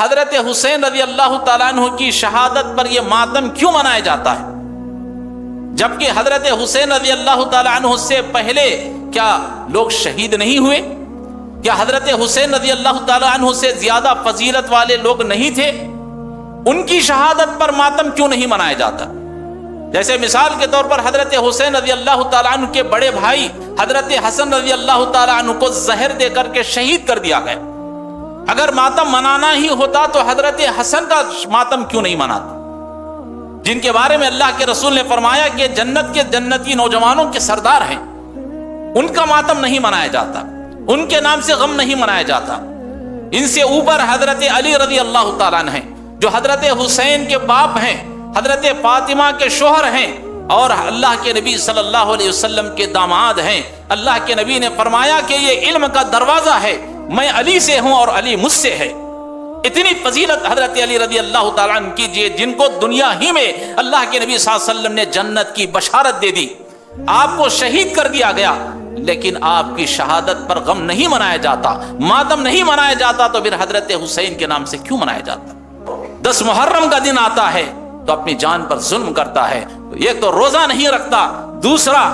حضرت حسین رضی اللہ تعالیٰ عنہ کی شہادت پر یہ ماتم کیوں منایا جاتا ہے، جبکہ حضرت حسین رضی اللہ تعالیٰ عنہ سے پہلے کیا لوگ شہید نہیں ہوئے؟ کیا حضرت حسین رضی اللہ تعالیٰ عنہ سے زیادہ فضیلت والے لوگ نہیں تھے؟ ان کی شہادت پر ماتم کیوں نہیں منایا جاتا؟ جیسے مثال کے طور پر حضرت حسین رضی اللہ تعالیٰ عنہ کے بڑے بھائی حضرت حسن رضی اللہ تعالیٰ عنہ کو زہر دے کر کے شہید کر دیا گیا۔ اگر ماتم منانا ہی ہوتا تو حضرت حسن کا ماتم کیوں نہیں مناتا، جن کے بارے میں اللہ کے رسول نے فرمایا کہ جنت کے جنتی نوجوانوں کے سردار ہیں، ان کا ماتم نہیں منایا جاتا، ان کے نام سے غم نہیں منایا جاتا۔ ان سے اوپر حضرت علی رضی اللہ تعالیٰ عنہ ہیں، جو حضرت حسین کے باپ ہیں، حضرت فاطمہ کے شوہر ہیں، اور اللہ کے نبی صلی اللہ علیہ وسلم کے داماد ہیں۔ اللہ کے نبی نے فرمایا کہ یہ علم کا دروازہ ہے، میں علی سے ہوں اور علی مجھ سے ہے۔ اتنی فضیلت حضرت علی رضی اللہ تعالیٰ عنہ کیجئے، جن کو دنیا ہی میں اللہ کے نبی صلی اللہ علیہ وسلم نے جنت کی بشارت دے دی، آپ کو شہید کر دیا گیا، لیکن آپ کی شہادت پر غم نہیں منایا جاتا، ماتم نہیں منایا جاتا، تو پھر حضرت حسین کے نام سے کیوں منایا جاتا؟ 10 محرم کا دن آتا ہے تو اپنی جان پر ظلم کرتا ہے، ایک تو روزہ نہیں رکھتا، دوسرا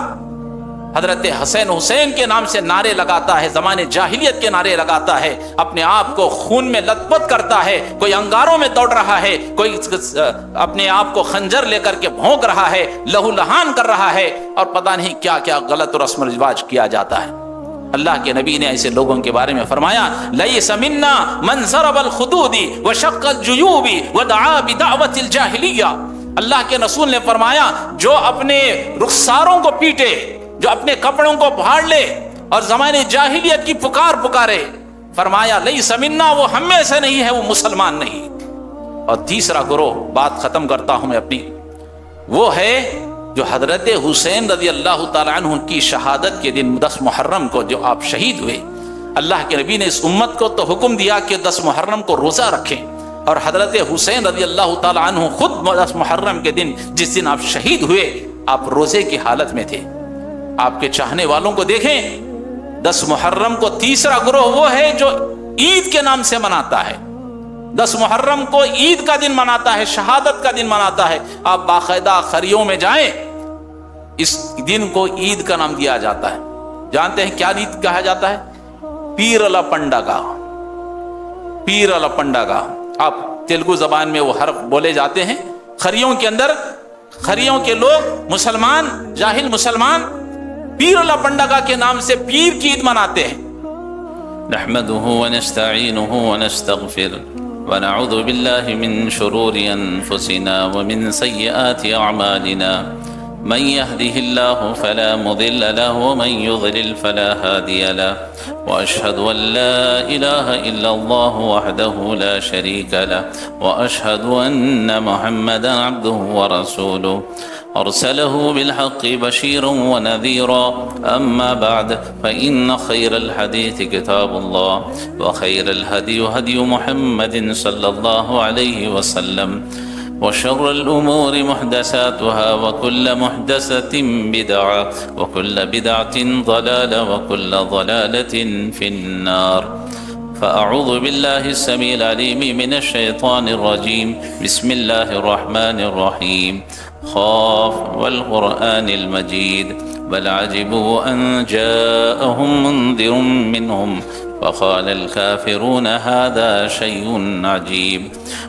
حضرت حسین کے نام سے نعرے لگاتا ہے، زمانے جاہلیت کے نعرے لگاتا ہے، اپنے آپ کو خون میں لت پت کرتا ہے، کوئی انگاروں میں دوڑ رہا ہے، کوئی اپنے آپ کو خنجر لے کر کے بھونک رہا ہے، لہو لہان کر رہا ہے، اور پتہ نہیں کیا کیا غلط رسم و رواج کیا جاتا ہے۔ اللہ کے نبی نے ایسے لوگوں کے بارے میں فرمایا لیس منا من ضرب الخدود وشق الجیوب ودعا بدعوت الجاہلیہ۔ اللہ کے رسول نے فرمایا جو اپنے رخساروں کو پیٹے، جو اپنے کپڑوں کو پھاڑ لے اور زمانے جاہلیت کی پکارے، فرمایا لیس منا، وہ ہم میں سے نہیں ہے، وہ مسلمان نہیں۔ اور تیسرا گروہ، بات ختم کرتا ہوں میں اپنی، وہ ہے جو حضرت حسین رضی اللہ تعالیٰ عنہ کی شہادت کے دن 10 محرم کو جو آپ شہید ہوئے، اللہ کے نبی نے اس امت کو تو حکم دیا کہ 10 محرم کو روزہ رکھیں، اور حضرت حسین رضی اللہ تعالیٰ عنہ خود 10 محرم کے دن جس دن آپ شہید ہوئے، آپ روزے کی حالت میں تھے۔ آپ کے چاہنے والوں کو دیکھیں، 10 محرم کو تیسرا گروہ وہ ہے جو عید کے نام سے مناتا ہے، 10 محرم کو عید کا دن مناتا ہے، شہادت کا دن مناتا ہے۔ آپ باقاعدہ خریوں میں جائیں، اس دن کو عید کا نام دیا جاتا ہے۔ جانتے ہیں کیا عید کہا جاتا ہے؟ پیرلا پنڈگا، پیرلا پنڈگا۔ آپ تیلگو زبان میں وہ حرف بولے جاتے ہیں۔ خریوں کے اندر، خریوں کے لوگ، مسلمان، جاہل مسلمان، پیرلا پنڈگا کے نام سے پیر کی عید مناتے ہیں۔ نحمده ونستعینه ونستغفر ونعوذ بالله من شرور انفسنا ومن سیئات اعمالنا، من يهده الله فلا مضل له ومن يضلل فلا هادي له، وأشهد أن لا إله إلا الله وحده لا شريك له، وأشهد أن محمدا عبده ورسوله أرسله بالحق بشيرا ونذيرا، أما بعد فإن خير الحديث كتاب الله، وخير الهدي هدي محمد صلى الله عليه وسلم، وشر الأمور محدثاتها وكل محدثة بدعة وكل بدعة ضلالة وكل ضلالة في النار، فأعوذ بالله السميع العليم من الشيطان الرجيم، بسم الله الرحمن الرحيم، خاف والقرآن المجيد، بل عجبوا أن جاءهم منذر منهم وقال الكافرون هذا شيء عجيب،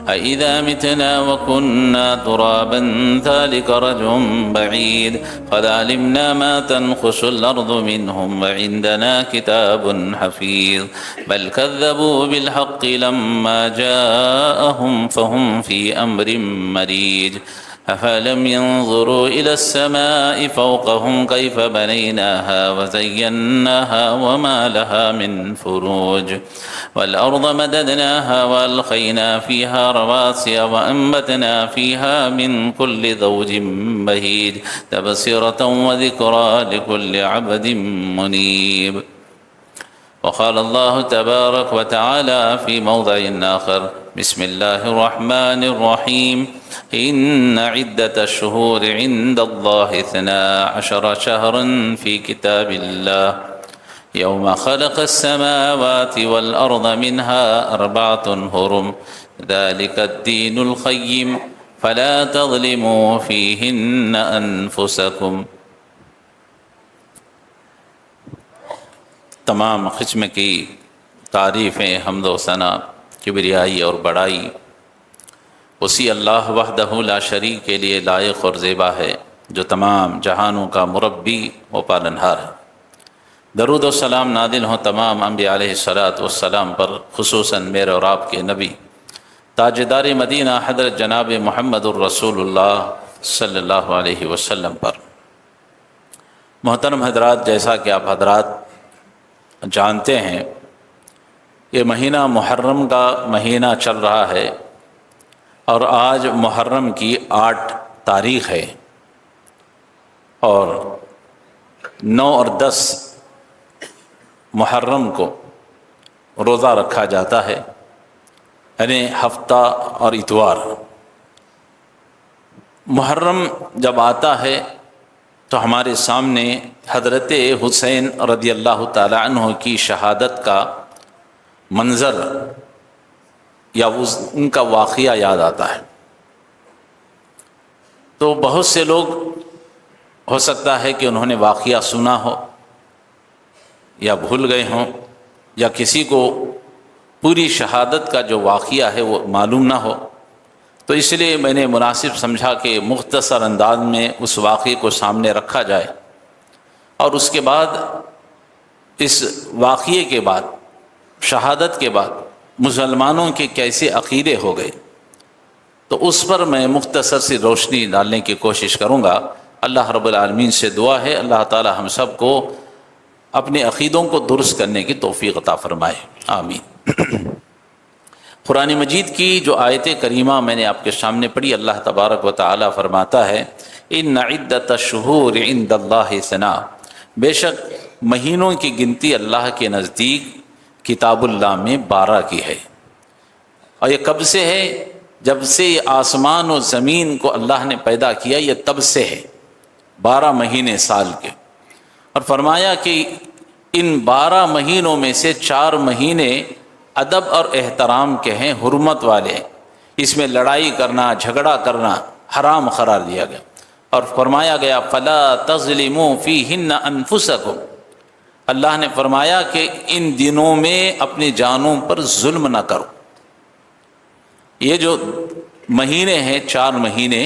أإذا متنا وكنا ترابا ذلك رجع بعيد، قد علمنا ما تنقص الأرض منهم وعندنا كتاب حفيظ، بل كذبوا بالحق لما جاءهم فهم في أمر مريج، أفلم ينظروا إلى السماء فوقهم كيف بنيناها وزيناها وما لها من فروج، والأرض مددناها وألقينا فيها رواسي وأنبتنا فيها من كل زوج بهيج، تبصرة وذكرى لكل عبد منيب۔ وقال الله تبارك وتعالى في موضع آخر، بسم الله الرحمن الرحيم، إن عدة الشهور عند الله 12 شهرا في كتاب الله يوم خلق السماوات والأرض منها 4 حرم ذلك الدين القيم فلا تظلموا فيهن أنفسكم۔ تمام قسم کی تعریفیں، حمد و ثنا، کبریائی اور بڑائی اسی اللہ وحدہ لا شریک کے لیے لائق اور زیبا ہے، جو تمام جہانوں کا مربی و پالنہار ہے۔ درود و سلام نازل ہوں تمام انبیاء علیہ الصلاۃ والسلام پر، خصوصاً میرے اور آپ کے نبی تاجدار مدینہ حضرت جناب محمد الرسول اللہ صلی اللہ علیہ وسلم پر۔ محترم حضرات، جیسا کہ آپ حضرات جانتے ہیں، یہ مہینہ محرم کا مہینہ چل رہا ہے اور آج محرم کی 8 تاریخ ہے اور 9 اور 10 محرم کو روزہ رکھا جاتا ہے، یعنی ہفتہ اور اتوار۔ محرم جب آتا ہے تو ہمارے سامنے حضرت حسین رضی اللہ تعالی عنہ کی شہادت کا منظر یا ان کا واقعہ یاد آتا ہے۔ تو بہت سے لوگ ہو سکتا ہے کہ انہوں نے واقعہ سنا ہو یا بھول گئے ہوں، یا کسی کو پوری شہادت کا جو واقعہ ہے وہ معلوم نہ ہو، تو اس لیے میں نے مناسب سمجھا کہ مختصر انداز میں اس واقعے کو سامنے رکھا جائے، اور اس کے بعد اس واقعے کے بعد، شہادت کے بعد مسلمانوں کے کیسے عقیدے ہو گئے، تو اس پر میں مختصر سی روشنی ڈالنے کی کوشش کروں گا۔ اللہ رب العالمین سے دعا ہے اللہ تعالی ہم سب کو اپنے عقیدوں کو درست کرنے کی توفیق عطا فرمائے، آمین۔ قرآن مجید کی جو آیت کریمہ میں نے آپ کے سامنے پڑھی، اللہ تبارک و تعالی فرماتا ہے ان عدت الشہور عند اللہ 12، بے شک مہینوں کی گنتی اللہ کے نزدیک کتاب اللہ میں 12 کی ہے۔ اور یہ کب سے ہے؟ جب سے یہ آسمان و زمین کو اللہ نے پیدا کیا، یہ تب سے ہے، 12 مہینے سال کے۔ اور فرمایا کہ ان 12 مہینوں میں سے 4 مہینے ادب اور احترام کے ہیں، حرمت والے ہیں، اس میں لڑائی کرنا، جھگڑا کرنا حرام قرار دیا گیا۔ اور فرمایا گیا فلا تظلموا فیہن انفسکم، اللہ نے فرمایا کہ ان دنوں میں اپنی جانوں پر ظلم نہ کرو۔ یہ جو مہینے ہیں 4 مہینے،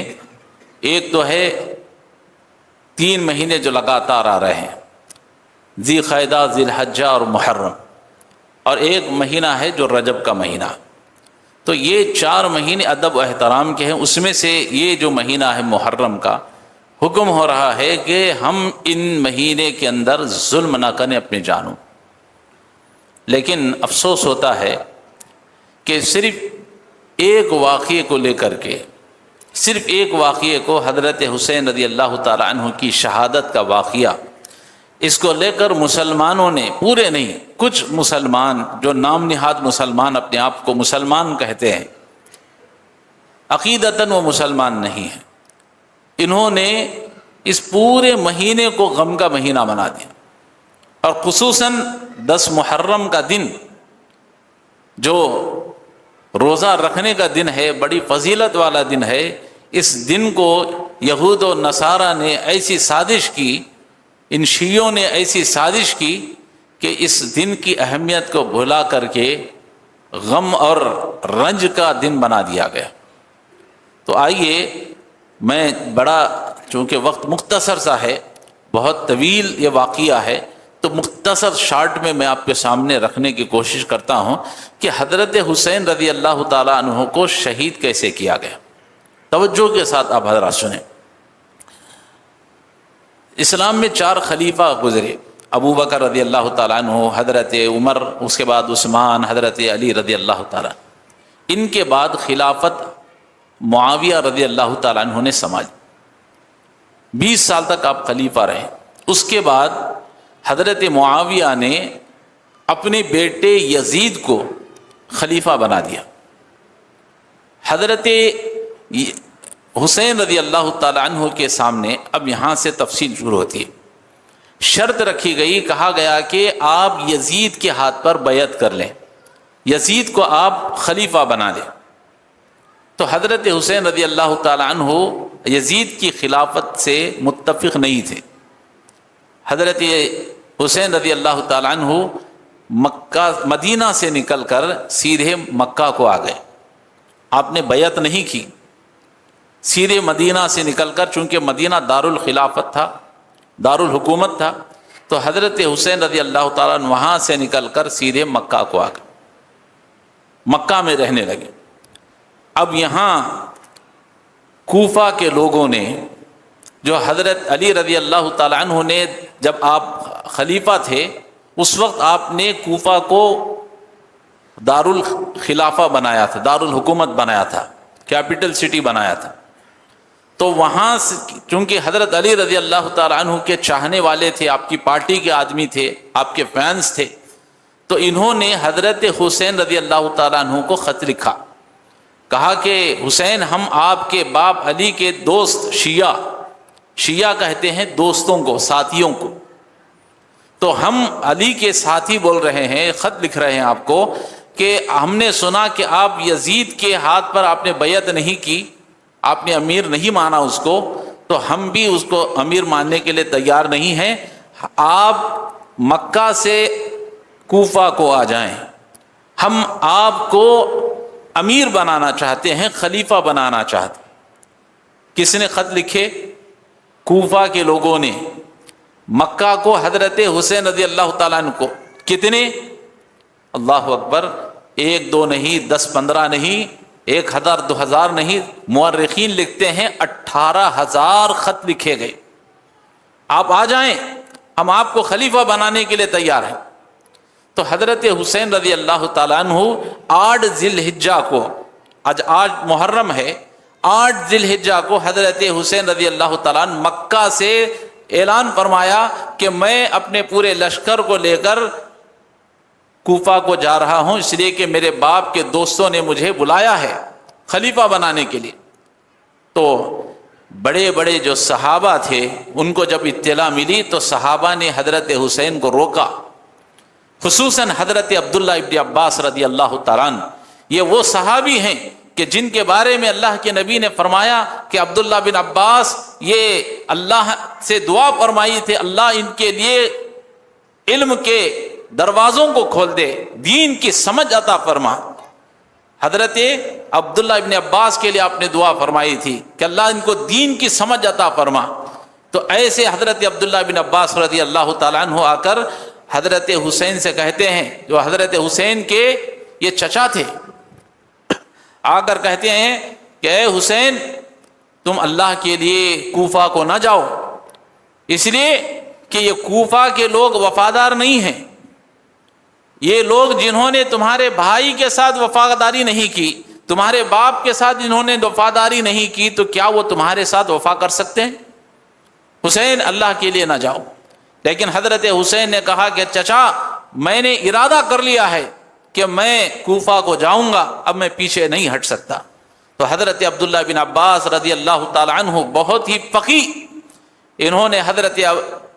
ایک تو ہے 3 مہینے جو لگاتار آ رہے ہیں، ذی قعدہ، ذی الحجہ اور محرم، اور ایک مہینہ ہے جو رجب کا مہینہ۔ تو یہ 4 مہینے ادب و احترام کے ہیں، اس میں سے یہ جو مہینہ ہے محرم کا، حکم ہو رہا ہے کہ ہم ان مہینے کے اندر ظلم نہ کریں اپنی جانوں۔ لیکن افسوس ہوتا ہے کہ صرف ایک واقعے کو لے کر کے، صرف ایک واقعے کو، حضرت حسین رضی اللہ تعالی عنہ کی شہادت کا واقعہ، اس کو لے کر مسلمانوں نے، پورے نہیں، کچھ مسلمان جو نام نہاد مسلمان اپنے آپ کو مسلمان کہتے ہیں، عقیدتاً وہ مسلمان نہیں ہیں، انہوں نے اس پورے مہینے کو غم کا مہینہ بنا دیا۔ اور خصوصاً 10 محرم کا دن جو روزہ رکھنے کا دن ہے، بڑی فضیلت والا دن ہے، اس دن کو یہود و نصارہ نے ایسی سازش کی، ان شیعوں نے ایسی سازش کی کہ اس دن کی اہمیت کو بھلا کر کے غم اور رنج کا دن بنا دیا گیا۔ تو آئیے، میں بڑا، چونکہ وقت مختصر سا ہے، بہت طویل یہ واقعہ ہے، تو مختصر شارٹ میں آپ کے سامنے رکھنے کی کوشش کرتا ہوں کہ حضرت حسین رضی اللہ تعالیٰ عنہ کو شہید کیسے کیا گیا۔ توجہ کے ساتھ آپ حضرات سنیں۔ اسلام میں 4 خلیفہ گزرے، ابو بکر رضی اللہ تعالیٰ عنہ، حضرت عمر، اس کے بعد عثمان، حضرت علی رضی اللہ تعالیٰ۔ ان کے بعد خلافت معاویہ رضی اللہ تعالیٰ عنہ نے سنبھالی، 20 سال تک آپ خلیفہ رہے۔ اس کے بعد حضرت معاویہ نے اپنے بیٹے یزید کو خلیفہ بنا دیا۔ حضرت حسین رضی اللہ تعالیٰ عنہ کے سامنے اب یہاں سے تفصیل شروع ہوتی ہے۔ شرط رکھی گئی, کہا گیا کہ آپ یزید کے ہاتھ پر بیعت کر لیں, یزید کو آپ خلیفہ بنا لیں. تو حضرت حسین رضی اللہ تعالی عنہ یزید کی خلافت سے متفق نہیں تھے. حضرت حسین رضی اللہ تعالی عنہ مدینہ سے نکل کر سیدھے مکہ کو آ گئے. آپ نے بیعت نہیں کی, سیدھے مدینہ سے نکل کر, چونکہ مدینہ دارالخلافت تھا, دارالحکومت تھا, تو حضرت حسین رضی اللہ تعالیٰ عنہ وہاں سے نکل کر سیدھے مکہ کو آ گئے, مکہ میں رہنے لگے. اب یہاں کوفہ کے لوگوں نے, جو حضرت علی رضی اللہ تعالیٰ عنہ نے جب آپ خلیفہ تھے اس وقت آپ نے کوفہ کو دارالخلافہ بنایا تھا, دارالحکومت بنایا تھا, کیپٹل سٹی بنایا تھا. تو وہاں سے چونکہ حضرت علی رضی اللہ تعالیٰ عنہ کے چاہنے والے تھے, آپ کی پارٹی کے آدمی تھے, آپ کے فینس تھے, تو انہوں نے حضرت حسین رضی اللہ تعالیٰ عنہ کو خط لکھا, کہا کہ حسین ہم آپ کے باپ علی کے دوست, شیعہ کہتے ہیں دوستوں کو, ساتھیوں کو, تو ہم علی کے ساتھی بول رہے ہیں, خط لکھ رہے ہیں آپ کو کہ ہم نے سنا کہ آپ یزید کے ہاتھ پر آپ نے بیعت نہیں کی, آپ نے امیر نہیں مانا اس کو, تو ہم بھی اس کو امیر ماننے کے لیے تیار نہیں ہیں. آپ مکہ سے کوفہ کو آ جائیں, ہم آپ کو امیر بنانا چاہتے ہیں, خلیفہ بنانا چاہتے ہیں. کس نے خط لکھے؟ کوفہ کے لوگوں نے مکہ کو حضرت حسین رضی اللہ تعالیٰ عنہ کو. کتنے؟ اللہ اکبر, 1 2 نہیں, 10 15 نہیں, 1000 2000 نہیں, مورخین لکھتے ہیں 18,000 خط لکھے گئے. آپ آ جائیں, ہم آپ کو خلیفہ بنانے کے لیے تیار ہیں. تو حضرت حسین رضی اللہ تعالیٰ عنہ 8 ذی الحجہ کو, آج محرم ہے, 8 ذی الحجہ کو حضرت حسین رضی اللہ تعالیٰ عنہ مکہ سے اعلان فرمایا کہ میں اپنے پورے لشکر کو لے کر کوفہ کو جا رہا ہوں, اس لیے کہ میرے باپ کے دوستوں نے مجھے بلایا ہے خلیفہ بنانے کے لیے. تو بڑے بڑے جو صحابہ تھے ان کو جب اطلاع ملی تو صحابہ نے حضرت حسین کو روکا, خصوصاً حضرت عبداللہ ابن عباس رضی اللہ تعالیٰ عنہ. یہ وہ صحابی ہیں کہ جن کے بارے میں اللہ کے نبی نے فرمایا کہ عبداللہ بن عباس یہ اللہ سے دعا فرمائی تھی, اللہ ان کے لیے علم کے دروازوں کو کھول دے, دین کی سمجھ عطا فرما. حضرت عبداللہ ابن عباس کے لیے آپ نے دعا فرمائی تھی کہ اللہ ان کو دین کی سمجھ عطا فرما. تو ایسے حضرت عبداللہ بن عباس رضی اللہ تعالیٰ عنہ آ کر حضرت حسین سے کہتے ہیں, جو حضرت حسین کے یہ چچا تھے, آ کر کہتے ہیں کہ اے حسین تم اللہ کے لیے کوفہ کو نہ جاؤ, اس لیے کہ یہ کوفہ کے لوگ وفادار نہیں ہیں. یہ لوگ جنہوں نے تمہارے بھائی کے ساتھ وفاداری نہیں کی, تمہارے باپ کے ساتھ جنہوں نے وفاداری نہیں کی, تو کیا وہ تمہارے ساتھ وفا کر سکتے ہیں؟ حسین اللہ کے لیے نہ جاؤ. لیکن حضرت حسین نے کہا کہ چچا میں نے ارادہ کر لیا ہے کہ میں کوفہ کو جاؤں گا, اب میں پیچھے نہیں ہٹ سکتا. تو حضرت عبداللہ بن عباس رضی اللہ تعالی عنہ بہت ہی فقیہ, انہوں نے حضرت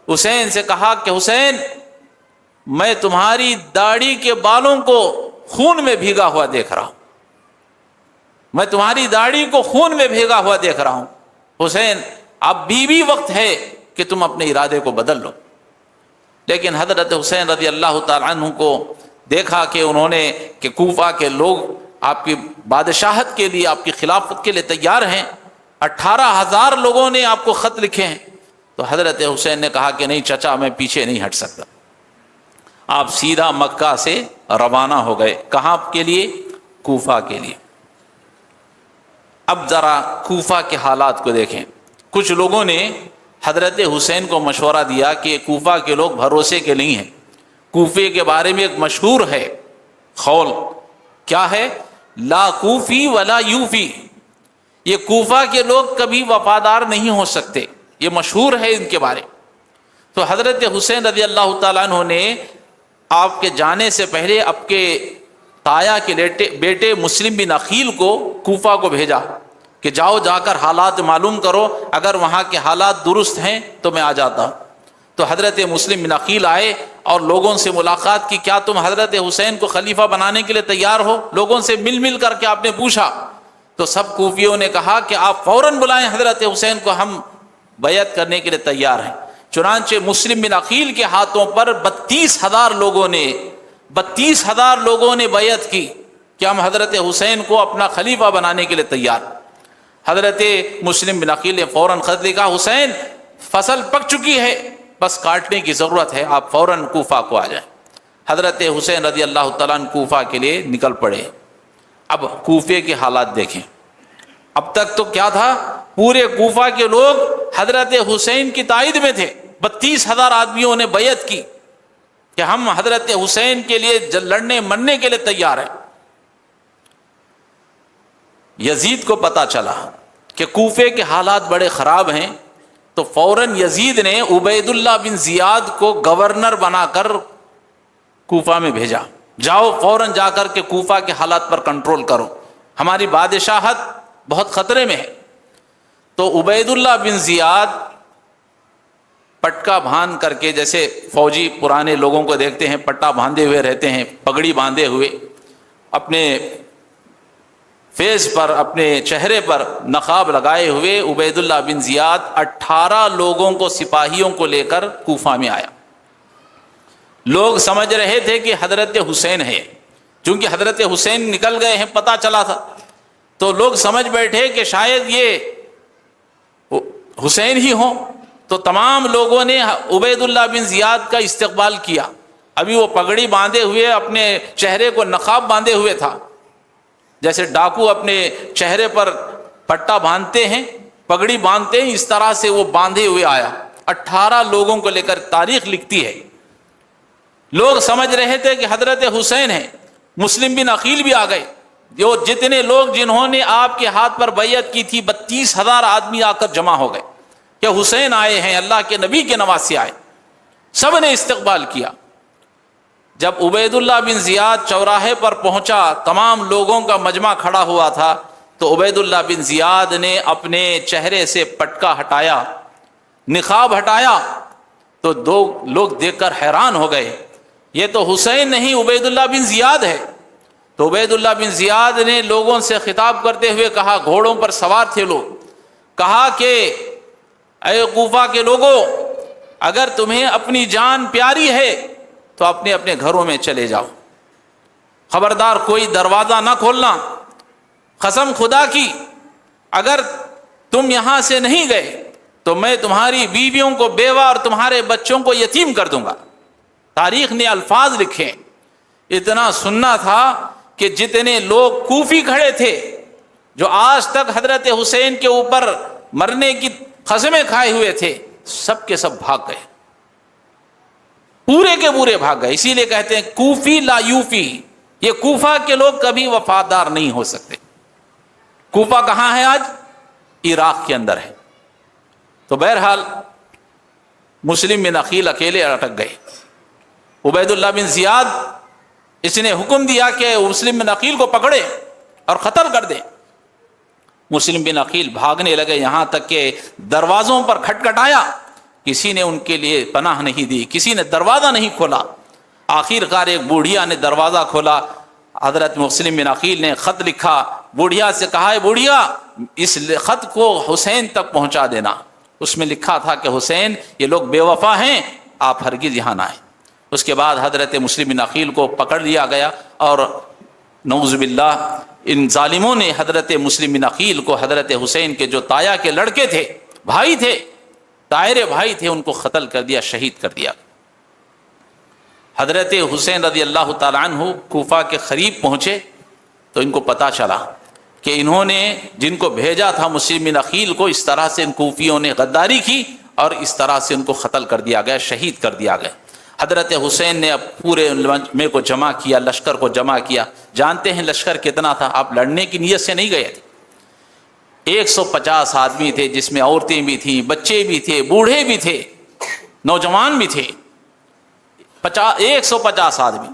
حسین سے کہا کہ حسین میں تمہاری داڑھی کے بالوں کو خون میں بھیگا ہوا دیکھ رہا ہوں, میں تمہاری داڑھی کو خون میں بھیگا ہوا دیکھ رہا ہوں. حسین اب بھی وقت ہے کہ تم اپنے ارادے کو بدل لو. لیکن حضرت حسین رضی اللہ تعالیٰ عنہ کو دیکھا کہ انہوں نے کہ کوفہ کے لوگ آپ کی بادشاہت کے لیے, آپ کی خلافت کے لیے تیار ہیں, 18,000 لوگوں نے آپ کو خط لکھے ہیں. تو حضرت حسین نے کہا کہ نہیں چچا میں پیچھے نہیں ہٹ سکتا. آپ سیدھا مکہ سے روانہ ہو گئے. کہاں کے لیے؟ کوفہ کے لیے. اب ذرا کوفہ کے حالات کو دیکھیں. کچھ لوگوں نے حضرت حسین کو مشورہ دیا کہ کوفہ کے لوگ بھروسے کے نہیں ہیں. کوفے کے بارے میں ایک مشہور ہے قول, کیا ہے؟ لا کوفی ولا یوفی, یہ کوفہ کے لوگ کبھی وفادار نہیں ہو سکتے, یہ مشہور ہے ان کے بارے. تو حضرت حسین رضی اللہ تعالیٰ عنہ نے آپ کے جانے سے پہلے آپ کے تایا کے بیٹے مسلم بن عقیل کو کوفہ کو بھیجا کہ جاؤ جا کر حالات معلوم کرو, اگر وہاں کے حالات درست ہیں تو میں آ جاتا ہوں. تو حضرت مسلم بن عقیل آئے اور لوگوں سے ملاقات کی، کیا تم حضرت حسین کو خلیفہ بنانے کے لیے تیار ہو؟ لوگوں سے مل مل کر کے آپ نے پوچھا، تو سب کوفیوں نے کہا کہ آپ فوراً بلائیں حضرت حسین کو، ہم بیعت کرنے کے لیے تیار ہیں۔ چنانچہ مسلم بن عقیل کے ہاتھوں پر 32,000 لوگوں نے بیعت کی کہ ہم حضرت حسین کو اپنا خلیفہ بنانے کے لیے تیار۔ حضرت مسلم بن عقیل نے فوراً خط لکھا، حسین فصل پک چکی ہے، بس کاٹنے کی ضرورت ہے، آپ فوراً کوفہ کو آ جائیں۔ حضرت حسین رضی اللہ تعالیٰ عنہ کوفہ کے لیے نکل پڑے۔ اب کوفے کے حالات دیکھیں، اب تک تو کیا تھا، پورے کوفہ کے لوگ حضرت حسین کی تائید میں تھے، 32,000 آدمیوں نے بیعت کی کہ ہم حضرت حسین کے لیے لڑنے مرنے کے لیے تیار ہیں۔ یزید کو پتا چلا کہ کوفے کے حالات بڑے خراب ہیں، تو فوراً یزید نے عبید اللہ بن زیاد کو گورنر بنا کر کوفہ میں بھیجا، جاؤ فوراً جا کر کے کوفہ کے حالات پر کنٹرول کرو، ہماری بادشاہت بہت خطرے میں ہے۔ تو عبید اللہ بن زیاد پٹکا باندھ کر کے، جیسے فوجی پرانے لوگوں کو دیکھتے ہیں پٹا باندھے ہوئے رہتے ہیں، پگڑی باندھے ہوئے، اپنے فیس پر، اپنے چہرے پر نقاب لگائے ہوئے عبید اللہ بن زیاد 18 لوگوں کو، سپاہیوں کو لے کر کوفہ میں آیا۔ لوگ سمجھ رہے تھے کہ حضرت حسین ہے، چونکہ حضرت حسین نکل گئے ہیں پتہ چلا تھا، تو لوگ سمجھ بیٹھے کہ شاید یہ حسین ہی ہوں، تو تمام لوگوں نے عبید اللہ بن زیاد کا استقبال کیا۔ ابھی وہ پگڑی باندھے ہوئے، اپنے چہرے کو نقاب باندھے ہوئے تھا، جیسے ڈاکو اپنے چہرے پر پٹا باندھتے ہیں، پگڑی باندھتے ہیں، اس طرح سے وہ باندھے ہوئے آیا، 18 لوگوں کو لے کر۔ تاریخ لکھتی ہے لوگ سمجھ رہے تھے کہ حضرت حسین ہے۔ مسلم بن عقیل بھی آ گئے، جو جتنے لوگ جنہوں نے آپ کے ہاتھ پر بیعت کی تھی، 32,000 آدمی آ کر جمع ہو گئے کہ حسین آئے ہیں، اللہ کے نبی کے نواسے آئے، سب نے استقبال کیا۔ جب عبید اللہ بن زیاد چوراہے پر پہنچا، تمام لوگوں کا مجمع کھڑا ہوا تھا، تو عبید اللہ بن زیاد نے اپنے چہرے سے پٹکا ہٹایا، نقاب ہٹایا، تو دو لوگ دیکھ کر حیران ہو گئے، یہ تو حسین نہیں عبید اللہ بن زیاد ہے۔ تو عبید اللہ بن زیاد نے لوگوں سے خطاب کرتے ہوئے کہا، گھوڑوں پر سوار تھے لوگ، کہا کہ اے کوفہ کے لوگوں، اگر تمہیں اپنی جان پیاری ہے تو اپنے اپنے گھروں میں چلے جاؤ، خبردار کوئی دروازہ نہ کھولنا، قسم خدا کی اگر تم یہاں سے نہیں گئے تو میں تمہاری بیویوں کو بیوہ اور تمہارے بچوں کو یتیم کر دوں گا۔ تاریخ نے الفاظ لکھے، اتنا سننا تھا کہ جتنے لوگ کوفی کھڑے تھے، جو آج تک حضرت حسین کے اوپر مرنے کی قسمیں کھائے ہوئے تھے، سب کے سب بھاگ گئے، پورے کے پورے بھاگ گئے۔ اسی لیے کہتے ہیں کوفی لا یوفی، یہ کوفہ کے لوگ کبھی وفادار نہیں ہو سکتے۔ کوفہ کہاں ہے آج؟ عراق کے اندر ہے۔ تو بہرحال مسلم بن عقیل اکیلے اٹک گئے۔ عبید اللہ بن زیاد اس نے حکم دیا کہ مسلم بن عقیل کو پکڑے اور قتل کر دے۔ مسلم بن عقیل بھاگنے لگے، یہاں تک کہ دروازوں پر کھٹکھٹایا، کسی نے ان کے لیے پناہ نہیں دی، کسی نے دروازہ نہیں کھولا۔ آخر کار ایک بوڑھیا نے دروازہ کھولا، حضرت مسلم بن عقیل نے خط لکھا، بوڑھیا سے کہا ہے بوڑھیا اس خط کو حسین تک پہنچا دینا۔ اس میں لکھا تھا کہ حسین یہ لوگ بے وفا ہیں، آپ ہرگز یہاں نہ آئیں۔ اس کے بعد حضرت مسلم بن عقیل کو پکڑ لیا گیا، اور نعوذ باللہ ان ظالموں نے حضرت مسلم بن عقیل کو، حضرت حسین کے جو تایا کے لڑکے تھے، بھائی تھے، طاہر بھائی تھے، ان کو قتل کر دیا، شہید کر دیا۔ حضرت حسین رضی اللہ تعالیٰ عنہ کوفہ کے قریب پہنچے تو ان کو پتہ چلا کہ انہوں نے جن کو بھیجا تھا مسلم بن عقیل کو، اس طرح سے ان کوفیوں نے غداری کی اور اس طرح سے ان کو قتل کر دیا گیا، شہید کر دیا گیا۔ حضرت حسین نے اب پورے مجمع کو جمع کیا، لشکر کو جمع کیا۔ جانتے ہیں لشکر کتنا تھا؟ آپ لڑنے کی نیت سے نہیں گئے تھے۔ 150 آدمی تھے، جس میں عورتیں بھی تھیں، بچے بھی تھے، بوڑھے بھی تھے، نوجوان بھی تھے، 150 آدمی۔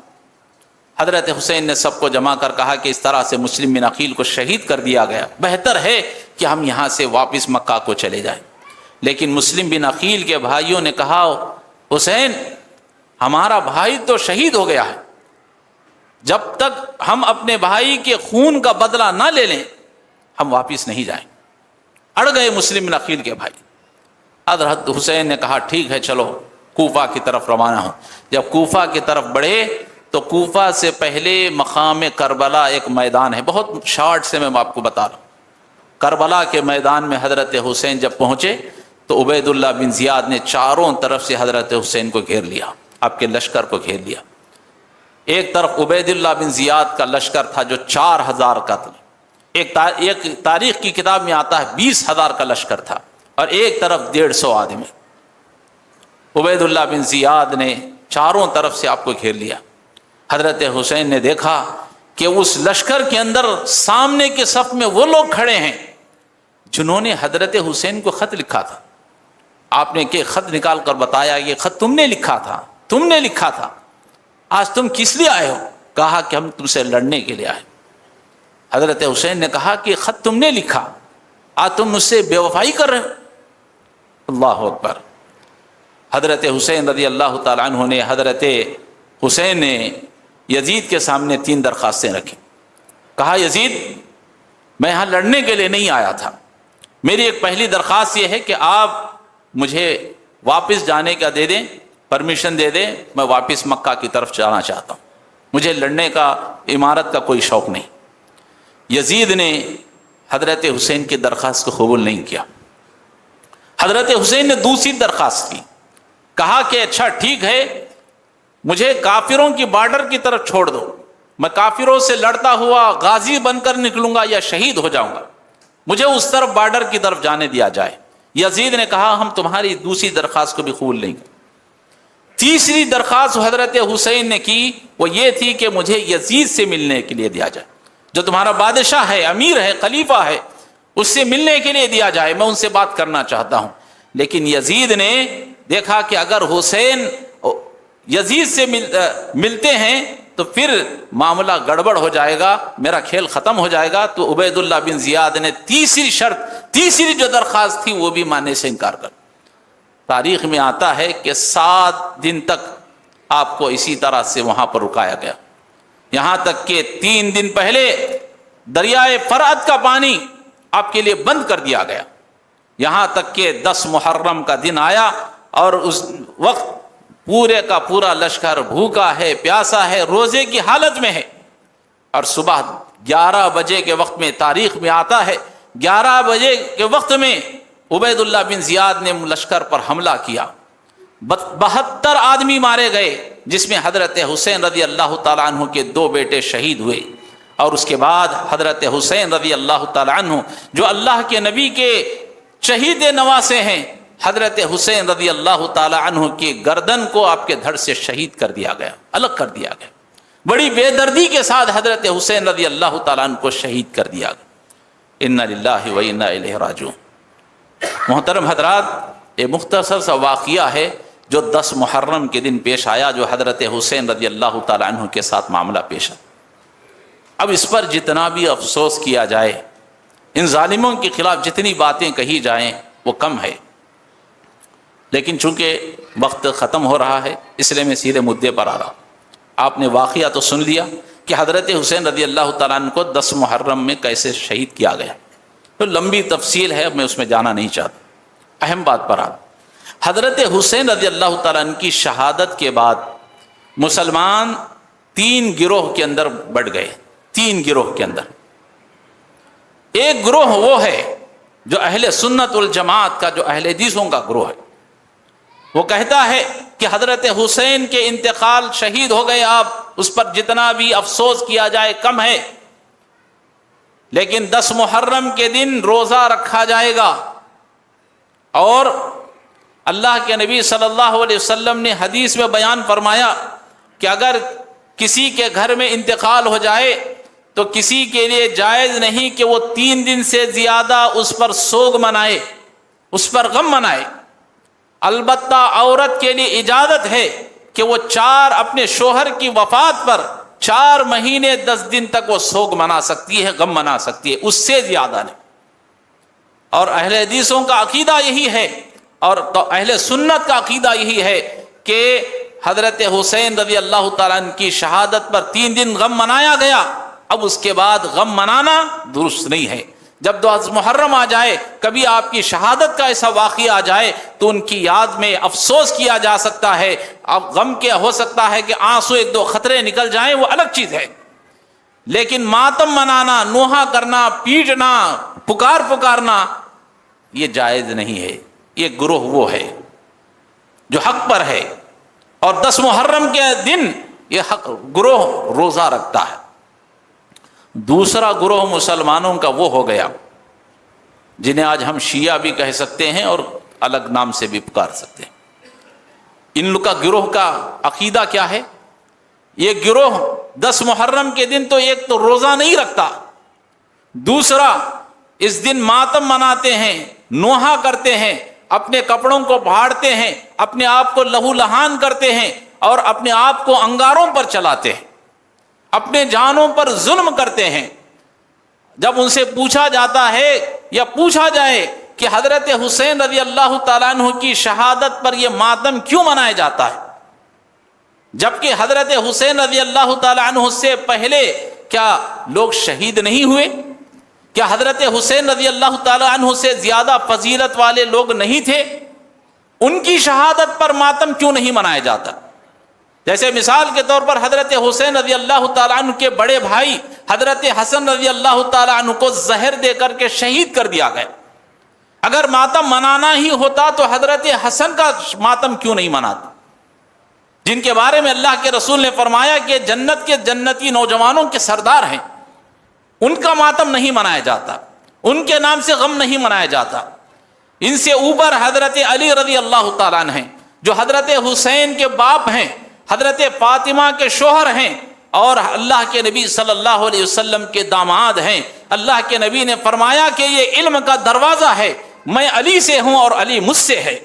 حضرت حسین نے سب کو جمع کر کہا کہ اس طرح سے مسلم بن عقیل کو شہید کر دیا گیا، بہتر ہے کہ ہم یہاں سے واپس مکہ کو چلے جائیں۔ لیکن مسلم بن عقیل کے بھائیوں نے کہا حسین ہمارا بھائی تو شہید ہو گیا ہے، جب تک ہم اپنے بھائی کے خون کا بدلہ نہ لے لیں ہم واپس نہیں جائیں۔ اڑ گئے مسلم بن عقیل کے بھائی۔ حضرت حسین نے کہا ٹھیک ہے چلو کوفہ کی طرف روانہ ہوں۔ جب کوفہ کی طرف بڑھے تو کوفہ سے پہلے مقام کربلا ایک میدان ہے، بہت شارٹ سے میں آپ کو بتا رہا ہوں۔ کربلا کے میدان میں حضرت حسین جب پہنچے تو عبید اللہ بن زیاد نے چاروں طرف سے حضرت حسین کو گھیر لیا، آپ کے لشکر کو گھیر لیا۔ ایک طرف عبید اللہ بن زیاد کا لشکر تھا جو 4000 کا تھا، ایک تاریخ کی کتاب میں آتا ہے 20,000 کا لشکر تھا، اور ایک طرف 150 آدمی۔ عبید اللہ بن زیاد نے چاروں طرف سے آپ کو گھیر لیا۔ حضرت حسین نے دیکھا کہ اس لشکر کے اندر سامنے کے صف میں وہ لوگ کھڑے ہیں جنہوں نے حضرت حسین کو خط لکھا تھا۔ آپ نے کہ خط نکال کر بتایا یہ خط تم نے لکھا تھا، تم نے لکھا تھا، آج تم کس لیے آئے ہو؟ کہا کہ ہم تم سے لڑنے کے لیے آئے۔ حضرت حسین نے کہا کہ خط تم نے لکھا، آج تم مجھ سے بے وفائی کر رہے ہو۔ اللہ اکبر۔ حضرت حسین رضی اللہ تعالیٰ عنہ نے حضرت حسین نے یزید کے سامنے 3 درخواستیں رکھی۔ کہا یزید میں یہاں لڑنے کے لیے نہیں آیا تھا، میری ایک پہلی درخواست یہ ہے کہ آپ مجھے واپس جانے کا دے دیں، پرمیشن دے دیں، میں واپس مکہ کی طرف جانا چاہتا ہوں، مجھے لڑنے کا امارت کا کوئی شوق نہیں۔ یزید نے حضرت حسین کی درخواست کو قبول نہیں کیا۔ حضرت حسین نے دوسری درخواست کی، کہا کہ اچھا ٹھیک ہے مجھے کافروں کی بارڈر کی طرف چھوڑ دو، میں کافروں سے لڑتا ہوا غازی بن کر نکلوں گا یا شہید ہو جاؤں گا، مجھے اس طرف بارڈر کی طرف جانے دیا جائے۔ یزید نے کہا ہم تمہاری دوسری درخواست کو بھی قبول نہیں کریں۔ تیسری درخواست حضرت حسین نے کی وہ یہ تھی کہ مجھے یزید سے ملنے کے لیے دیا جائے، جو تمہارا بادشاہ ہے، امیر ہے، خلیفہ ہے، اس سے ملنے کے لیے دیا جائے، میں ان سے بات کرنا چاہتا ہوں۔ لیکن یزید نے دیکھا کہ اگر حسین یزید سے ملتے ہیں تو پھر معاملہ گڑبڑ ہو جائے گا، میرا کھیل ختم ہو جائے گا، تو عبید اللہ بن زیاد نے تیسری جو درخواست تھی وہ بھی ماننے سے انکار کر۔ تاریخ میں آتا ہے کہ 7 دن تک آپ کو اسی طرح سے وہاں پر رکایا گیا، یہاں تک کہ 3 دن پہلے دریائے فرات کا پانی آپ کے لیے بند کر دیا گیا، یہاں تک کہ 10 محرم کا دن آیا اور اس وقت پورے کا پورا لشکر بھوکا ہے، پیاسا ہے، روزے کی حالت میں ہے، اور صبح 11 بجے کے وقت میں تاریخ میں آتا ہے 11 بجے کے وقت میں عبید اللہ بن زیاد نے لشکر پر حملہ کیا، 72 آدمی مارے گئے، جس میں حضرت حسین رضی اللہ تعالیٰ عنہ کے 2 بیٹے شہید ہوئے، اور اس کے بعد حضرت حسین رضی اللہ تعالیٰ عنہ جو اللہ کے نبی کے شہید نواسے ہیں، حضرت حسین رضی اللہ تعالیٰ عنہ کی گردن کو آپ کے دھڑ سے شہید کر دیا گیا، الگ کر دیا گیا، بڑی بے دردی کے ساتھ حضرت حسین رضی اللہ تعالیٰ عنہ کو شہید کر دیا گیا۔ انا للہ و انا الیہ راجعون۔ محترم حضرات، یہ مختصر سا واقعہ ہے جو 10 محرم کے دن پیش آیا، جو حضرت حسین رضی اللہ تعالیٰ عنہ کے ساتھ معاملہ پیش آیا۔ اب اس پر جتنا بھی افسوس کیا جائے، ان ظالموں کے خلاف جتنی باتیں کہی جائیں وہ کم ہے، لیکن چونکہ وقت ختم ہو رہا ہے اس لیے میں سیدھے مدعے پر آ رہا ہوں۔ آپ نے واقعہ تو سن لیا کہ حضرت حسین رضی اللہ تعالیٰ عنہ کو 10 محرم میں کیسے شہید کیا گیا، تو لمبی تفصیل ہے، میں اس میں جانا نہیں چاہتا۔ اہم بات پر حضرت حسین رضی اللہ تعالیٰ عنہ کی شہادت کے بعد مسلمان 3 گروہ کے اندر بٹ گئے۔ 3 گروہ کے اندر ایک گروہ وہ ہے جو اہل سنت والجماعت کا، جو اہل حدیثوں کا گروہ ہے، وہ کہتا ہے کہ حضرت حسین کے انتقال، شہید ہو گئے آپ، اس پر جتنا بھی افسوس کیا جائے کم ہے، لیکن 10 محرم کے دن روزہ رکھا جائے گا، اور اللہ کے نبی صلی اللہ علیہ وسلم نے حدیث میں بیان فرمایا کہ اگر کسی کے گھر میں انتقال ہو جائے تو کسی کے لیے جائز نہیں کہ وہ 3 دن سے زیادہ اس پر سوگ منائے، اس پر غم منائے۔ البتہ عورت کے لیے اجازت ہے کہ وہ اپنے شوہر کی وفات پر 4 مہینے 10 دن تک وہ سوگ منا سکتی ہے، غم منا سکتی ہے، اس سے زیادہ نہیں۔ اور اہل حدیثوں کا عقیدہ یہی ہے، اور اہل سنت کا عقیدہ یہی ہے کہ حضرت حسین رضی اللہ تعالیٰ عنہ کی شہادت پر 3 دن غم منایا گیا، اب اس کے بعد غم منانا درست نہیں ہے۔ جب 10 محرم آ جائے، کبھی آپ کی شہادت کا ایسا واقعہ آ جائے تو ان کی یاد میں افسوس کیا جا سکتا ہے۔ اب غم کیا ہو سکتا ہے کہ آنسو 1-2 قطرے نکل جائیں، وہ الگ چیز ہے، لیکن ماتم منانا، نوحہ کرنا، پیٹنا، پکارنا یہ جائز نہیں ہے۔ یہ گروہ وہ ہے جو حق پر ہے، اور 10 محرم کے دن یہ حق گروہ روزہ رکھتا ہے۔ دوسرا گروہ مسلمانوں کا وہ ہو گیا جنہیں آج ہم شیعہ بھی کہہ سکتے ہیں اور الگ نام سے بھی پکار سکتے ہیں۔ ان لوگ کا گروہ کا عقیدہ کیا ہے؟ یہ گروہ 10 محرم کے دن تو ایک تو روزہ نہیں رکھتا، دوسرا اس دن ماتم مناتے ہیں، نوحہ کرتے ہیں، اپنے کپڑوں کو پھاڑتے ہیں، اپنے آپ کو لہو لہان کرتے ہیں، اور اپنے آپ کو انگاروں پر چلاتے ہیں، اپنے جانوں پر ظلم کرتے ہیں۔ جب ان سے پوچھا جاتا ہے یا پوچھا جائے کہ حضرت حسین رضی اللہ تعالیٰ عنہ کی شہادت پر یہ ماتم کیوں منایا جاتا ہے، جبکہ حضرت حسین رضی اللہ تعالیٰ عنہ سے پہلے کیا لوگ شہید نہیں ہوئے؟ کیا حضرت حسین رضی اللہ تعالیٰ عنہ سے زیادہ فضیلت والے لوگ نہیں تھے؟ ان کی شہادت پر ماتم کیوں نہیں منایا جاتا؟ جیسے مثال کے طور پر حضرت حسین رضی اللہ تعالیٰ عنہ کے بڑے بھائی حضرت حسن رضی اللہ تعالیٰ عنہ کو زہر دے کر کے شہید کر دیا گیا۔ اگر ماتم منانا ہی ہوتا تو حضرت حسن کا ماتم کیوں نہیں مناتا، جن کے بارے میں اللہ کے رسول نے فرمایا کہ جنت کے جنتی نوجوانوں کے سردار ہیں، ان کا ماتم نہیں منایا جاتا، ان کے نام سے غم نہیں منایا جاتا۔ ان سے اوپر حضرت علی رضی اللہ تعالیٰ عنہ ہیں، جو حضرت حسین کے باپ ہیں، حضرت فاطمہ کے شوہر ہیں، اور اللہ کے نبی صلی اللہ علیہ وسلم کے داماد ہیں۔ اللہ کے نبی نے فرمایا کہ یہ علم کا دروازہ ہے، میں علی سے ہوں اور علی مجھ سے ہے۔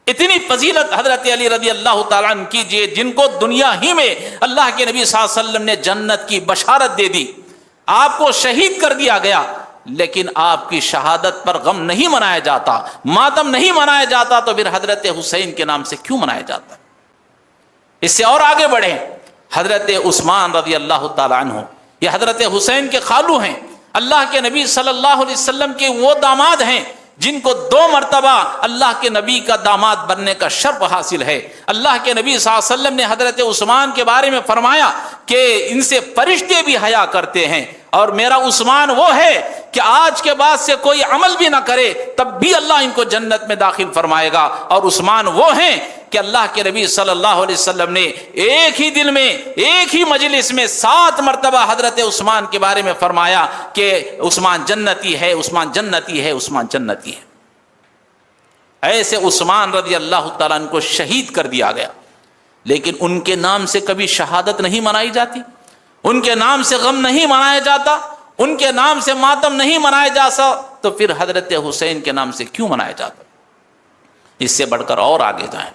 اتنی فضیلت حضرت علی رضی اللہ تعالیٰ عنہ کیجئے، جن کو دنیا ہی میں اللہ کے نبی صلی اللہ علیہ وسلم نے جنت کی بشارت دے دی، آپ کو شہید کر دیا گیا، لیکن آپ کی شہادت پر غم نہیں منایا جاتا، ماتم نہیں منایا جاتا، تو پھر حضرت حسین کے نام سے کیوں منایا جاتا؟ اس سے اور آگے بڑھیں، حضرت عثمان رضی اللہ تعالیٰ عنہ، یہ حضرت حسین کے خالو ہیں، اللہ کے نبی صلی اللہ علیہ وسلم کے وہ داماد ہیں جن کو 2 مرتبہ اللہ کے نبی کا داماد بننے کا شرف حاصل ہے۔ اللہ کے نبی صلی اللہ علیہ وسلم نے حضرت عثمان کے بارے میں فرمایا کہ ان سے فرشتے بھی حیا کرتے ہیں، اور میرا عثمان وہ ہے کہ آج کے بعد سے کوئی عمل بھی نہ کرے تب بھی اللہ ان کو جنت میں داخل فرمائے گا۔ اور عثمان وہ ہیں کہ اللہ کے نبی صلی اللہ علیہ وسلم نے ایک ہی دن میں، ایک ہی مجلس میں 7 مرتبہ حضرت عثمان کے بارے میں فرمایا کہ عثمان جنتی ہے، عثمان جنتی ہے، عثمان جنتی ہے۔ ایسے عثمان رضی اللہ تعالیٰ عنہ کو شہید کر دیا گیا، لیکن ان کے نام سے کبھی شہادت نہیں منائی جاتی، ان کے نام سے غم نہیں منایا جاتا، ان کے نام سے ماتم نہیں منایا جاتا، تو پھر حضرت حسین کے نام سے کیوں منایا جاتا؟ اس سے بڑھ کر اور آگے جائیں،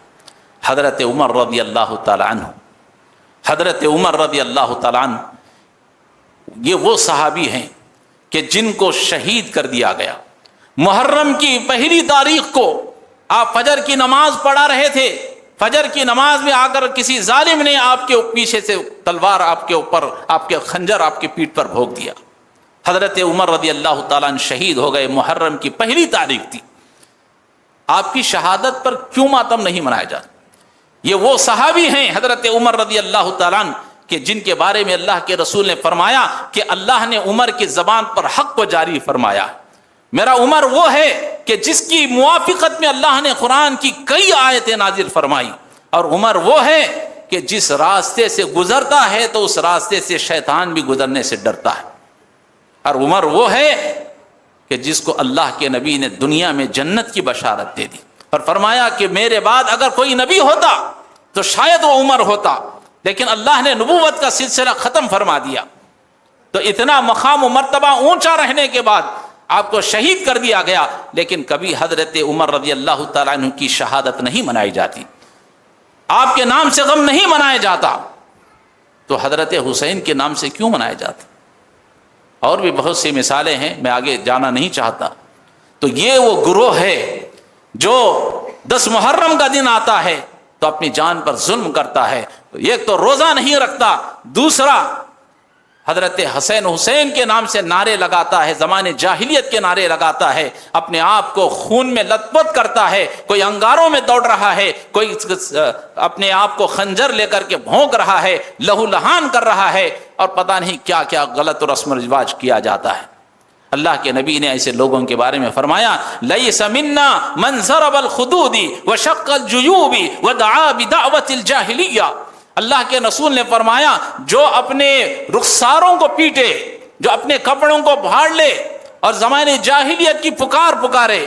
حضرت عمر رضی اللہ تعالیٰ عنہ، حضرت عمر رضی اللہ تعالیٰ عنہ یہ وہ صحابی ہیں کہ جن کو شہید کر دیا گیا۔ محرم کی 1 تاریخ کو آپ فجر کی نماز پڑھا رہے تھے، فجر کی نماز میں آ کر کسی ظالم نے آپ کے پیچھے سے تلوار آپ کے اوپر، آپ کے خنجر آپ کی پیٹھ پر بھونک دیا۔ حضرت عمر رضی اللہ تعالیٰ عنہ شہید ہو گئے، محرم کی 1 تاریخ تھی۔ آپ کی شہادت پر کیوں ماتم نہیں منایا جاتا؟ یہ وہ صحابی ہیں حضرت عمر رضی اللہ تعالیٰ عنہ کہ جن کے بارے میں اللہ کے رسول نے فرمایا کہ اللہ نے عمر کی زبان پر حق کو جاری فرمایا۔ میرا عمر وہ ہے کہ جس کی موافقت میں اللہ نے قرآن کی کئی آیتیں نازل فرمائی، اور عمر وہ ہے کہ جس راستے سے گزرتا ہے تو اس راستے سے شیطان بھی گزرنے سے ڈرتا ہے، اور عمر وہ ہے کہ جس کو اللہ کے نبی نے دنیا میں جنت کی بشارت دے دی، اور فرمایا کہ میرے بعد اگر کوئی نبی ہوتا تو شاید وہ عمر ہوتا، لیکن اللہ نے نبوت کا سلسلہ ختم فرما دیا۔ تو اتنا مقام و مرتبہ اونچا رہنے کے بعد آپ کو شہید کر دیا گیا، لیکن کبھی حضرت عمر رضی اللہ تعالیٰ عنہ کی شہادت نہیں منائی جاتی، آپ کے نام سے غم نہیں منایا جاتا، تو حضرت حسین کے نام سے کیوں منایا جاتا؟ اور بھی بہت سی مثالیں ہیں، میں آگے جانا نہیں چاہتا۔ تو یہ وہ گروہ ہے جو 10 محرم کا دن آتا ہے، تو اپنی جان پر ظلم کرتا ہے. ایک تو روزہ نہیں رکھتا، دوسرا حضرت حسین کے نام سے نعرے لگاتا ہے، زمانے جاہلیت کے نعرے لگاتا ہے، اپنے آپ کو خون میں لت پت کرتا ہے، کوئی انگاروں میں دوڑ رہا ہے، کوئی اپنے آپ کو خنجر لے کر کے بھونک رہا ہے، لہو لہان کر رہا ہے، اور پتہ نہیں کیا کیا غلط رسم و رواج کیا جاتا ہے. اللہ کے نبی نے ایسے لوگوں کے بارے میں فرمایا لیس منا من ضرب الخدود وشق الجیوب ودعا بدعوت الجاہلیہ. اللہ کے رسول نے فرمایا جو اپنے رخساروں کو پیٹے، جو اپنے کپڑوں کو پھاڑ لے اور زمانے جاہلیت کی پکارے،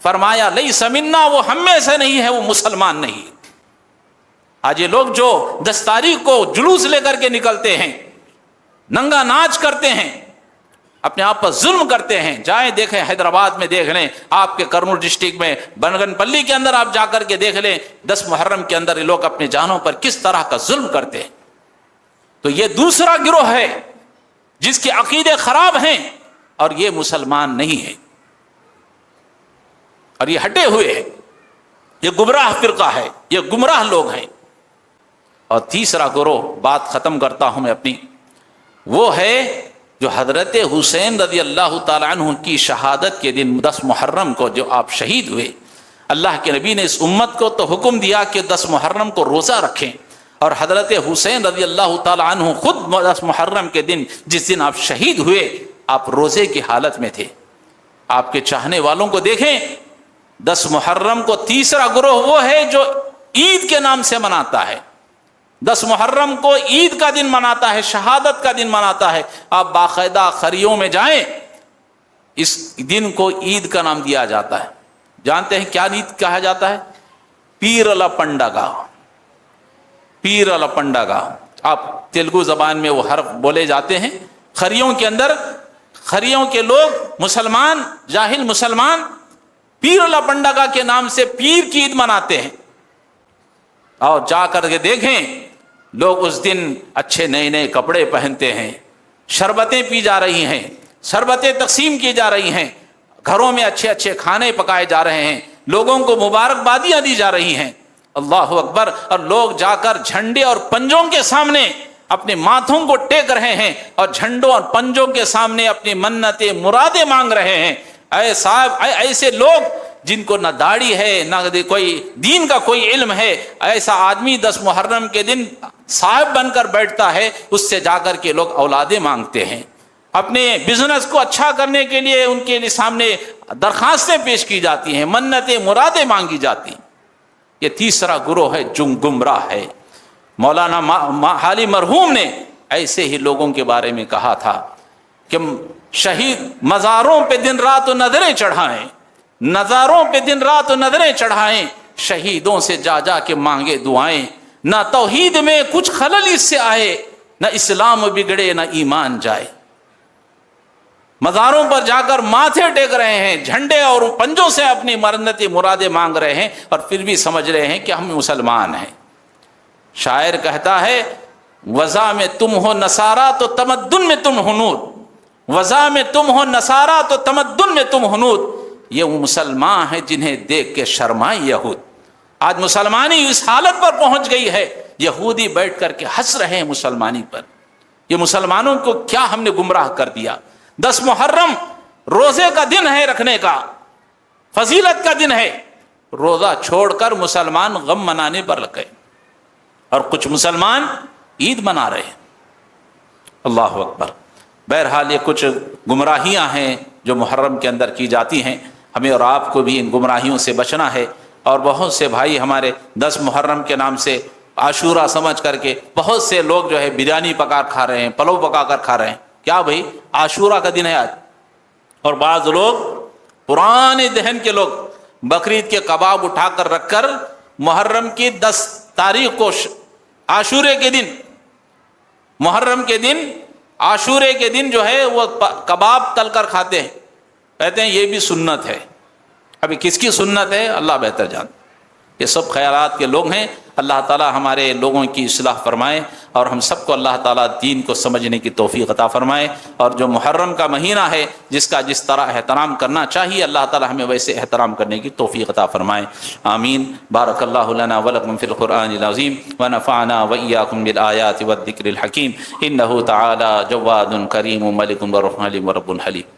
فرمایا لیس منا، وہ ہم میں سے نہیں ہے، وہ مسلمان نہیں. آج یہ لوگ جو 10 تاریخ کو جلوس لے کر کے نکلتے ہیں، ننگا ناچ کرتے ہیں، اپنے آپ پر ظلم کرتے ہیں، جائیں دیکھیں حیدرآباد میں دیکھ لیں، آپ کے کرنول ڈسٹرکٹ میں بنگن پلی کے اندر آپ جا کر کے دیکھ لیں 10 محرم کے اندر یہ لوگ اپنے جانوں پر کس طرح کا ظلم کرتے ہیں. تو یہ دوسرا گروہ ہے جس کے عقیدے خراب ہیں اور یہ مسلمان نہیں ہے اور یہ ہٹے ہوئے ہیں، یہ گمراہ فرقہ ہے، یہ گمراہ لوگ ہیں. اور تیسرا گروہ، بات ختم کرتا ہوں میں اپنی، وہ ہے جو حضرت حسین رضی اللہ تعالیٰ عنہ کی شہادت کے دن 10 محرم کو جو آپ شہید ہوئے، اللہ کے نبی نے اس امت کو تو حکم دیا کہ 10 محرم کو روزہ رکھیں، اور حضرت حسین رضی اللہ تعالیٰ عنہ خود 10 محرم کے دن جس دن آپ شہید ہوئے، آپ روزے کی حالت میں تھے. آپ کے چاہنے والوں کو دیکھیں، 10 محرم کو تیسرا گروہ وہ ہے جو عید کے نام سے مناتا ہے، 10 محرم کو عید کا دن مناتا ہے، شہادت کا دن مناتا ہے. آپ باقاعدہ خریوں میں جائیں، اس دن کو عید کا نام دیا جاتا ہے. جانتے ہیں کیا عید کہا جاتا ہے؟ پیرلا پنڈگا. پیرلا پنڈگا، آپ تیلگو زبان میں وہ حرف بولے جاتے ہیں. خریوں کے اندر، خریوں کے لوگ مسلمان، جاہل مسلمان پیرلا پنڈگا کے نام سے پیر کی عید مناتے ہیں. اور جا کر کے دیکھیں، لوگ اس دن اچھے نئے نئے کپڑے پہنتے ہیں، شربتیں پی جا رہی ہیں، شربتیں تقسیم کی جا رہی ہیں، گھروں میں اچھے اچھے کھانے پکائے جا رہے ہیں، لوگوں کو مبارکبادیاں دی جا رہی ہیں. اللہ اکبر. اور لوگ جا کر جھنڈے اور پنجوں کے سامنے اپنے ماتھوں کو ٹیک رہے ہیں اور جھنڈوں اور پنجوں کے سامنے اپنی منتیں مرادیں مانگ رہے ہیں. اے صاحب، ایسے لوگ جن کو نہ داڑھی ہے، نہ کوئی دین کا کوئی علم ہے، ایسا آدمی 10 محرم کے دن صاحب بن کر بیٹھتا ہے، اس سے جا کر کے لوگ اولادیں مانگتے ہیں. اپنے بزنس کو اچھا کرنے کے لیے ان کے سامنے درخواستیں پیش کی جاتی ہیں، منتیں مرادیں مانگی جاتی ہیں. یہ تیسرا گروہ ہے جو گمراہ ہے. مولانا حالی مرحوم نے ایسے ہی لوگوں کے بارے میں کہا تھا کہ شہید مزاروں پہ دن رات نظریں چڑھائیں، نظاروں پہ دن رات نظریں چڑھائیں، شہیدوں سے جا جا کے مانگے دعائیں. نہ توحید میں کچھ خلل اس سے آئے، نہ اسلام بگڑے نہ ایمان جائے. مزاروں پر جا کر ماتھے ٹیک رہے ہیں، جھنڈے اور پنجوں سے اپنی منتیں مرادیں مانگ رہے ہیں، اور پھر بھی سمجھ رہے ہیں کہ ہم مسلمان ہیں. شاعر کہتا ہے وضع میں تم ہو نصارا تو تمدن میں تم ہنود، وضع میں تم ہو نصارا تو تمدن میں تم ہنود. یہ وہ مسلمان ہیں جنہیں دیکھ کے شرمائے یہود. آج مسلمانی اس حالت پر پہنچ گئی ہے، یہودی بیٹھ کر کے ہنس رہے ہیں مسلمانی پر. یہ مسلمانوں کو کیا ہم نے گمراہ کر دیا. 10 محرم روزے کا دن ہے، رکھنے کا فضیلت کا دن ہے. روزہ چھوڑ کر مسلمان غم منانے پر لگ گئے، اور کچھ مسلمان عید منا رہے ہیں. اللہ اکبر. بہرحال یہ کچھ گمراہیاں ہیں جو محرم کے اندر کی جاتی ہیں. ہمیں اور آپ کو بھی ان گمراہیوں سے بچنا ہے. اور بہت سے بھائی ہمارے 10 محرم کے نام سے عاشورہ سمجھ کر کے بہت سے لوگ جو ہے بریانی پکا کھا رہے ہیں، پلو پکا کر کھا رہے ہیں. کیا بھائی عاشورہ کا دن ہے آج؟ اور بعض لوگ پرانے دہن کے لوگ بقرعید کے کباب اٹھا کر رکھ کر محرم کی 10 تاریخ کو عاشورے کے دن، محرم کے دن، عاشورے کے دن جو ہے وہ کباب تل کر کھاتے ہیں. کہتے ہیں یہ بھی سنت ہے. ابھی کس کی سنت ہے اللہ بہتر جانتا. یہ سب خیالات کے لوگ ہیں. اللہ تعالیٰ ہمارے لوگوں کی اصلاح فرمائے اور ہم سب کو اللہ تعالیٰ دین کو سمجھنے کی توفیق عطا فرمائے. اور جو محرم کا مہینہ ہے جس کا جس طرح احترام کرنا چاہیے اللہ تعالیٰ ہمیں ویسے احترام کرنے کی توفیق عطا فرمائے. آمین. بارک اللہ لنا ولکم فی القرآن العظیم ونفعنا وإیاکم بالآیات والذکر الحکیم. انہ تعالی جواد کریم ملک ورحیم ورب حلیم.